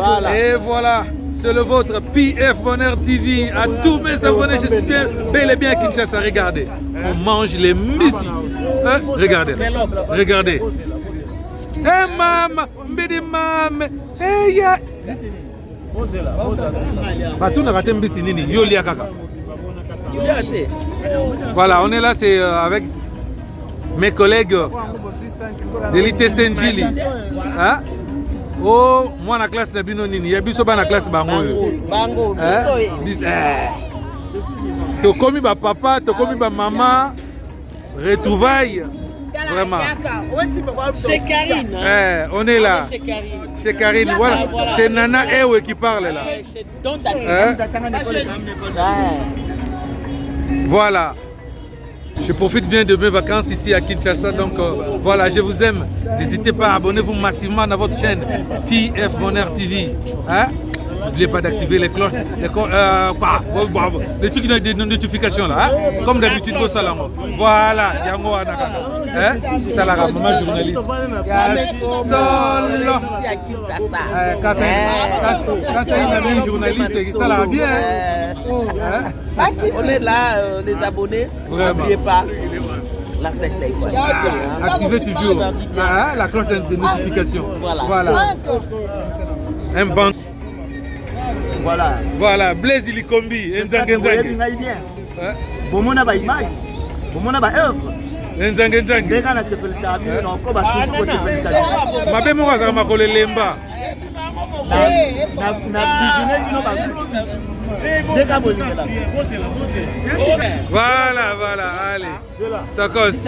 Voilà. Et voilà, c'est le vôtre, PF Bonheur TV. À tous mes abonnés, je suis bien, bel et bien à Kinshasa. Regardez, on mange les missi. Hein? Regardez, regardez. Eh maman, mbidi mam, eh ya. Bah tout n'a raté mbisi nini, yoli akaka. Voilà, on est là, c'est avec mes collègues de l'ITC Njili. Hein? Oh, moi la classe Nabino Nini, Yabiso ba la classe Bango. Bango, Tokomi ba papa, tokomi ba maman, retrouvailles. Vraiment. Chez Karine. On est là. Chez Karine. Voilà. C'est Nana Ewe qui parle là. Voilà. Je profite bien de mes vacances ici à Kinshasa. Donc voilà, je vous aime. N'hésitez pas à abonner-vous massivement dans votre chaîne PF Bonheur TV. Hein? N'oubliez pas d'activer les cloches, les trucs de notification là. Hein? Comme d'habitude au salon. Voilà. Yango Anaka. Hein? C'est la maman journaliste. Quand tu es une journaliste, ça l'a bien. On est là, les abonnés. N'oubliez pas la flèche là. Activez toujours la cloche de notification. Voilà. Un banc. Voilà. Blaise Ilikombi. Nzange. Bomona ba image. Bomona ba œuvre. Nzange. Ndeka na sepelisa bino na ko ba toujours sepelisa. Mabe mo kaza makole lemba. Na business no ba. Ndeka bozela. Voilà, allez. Takos.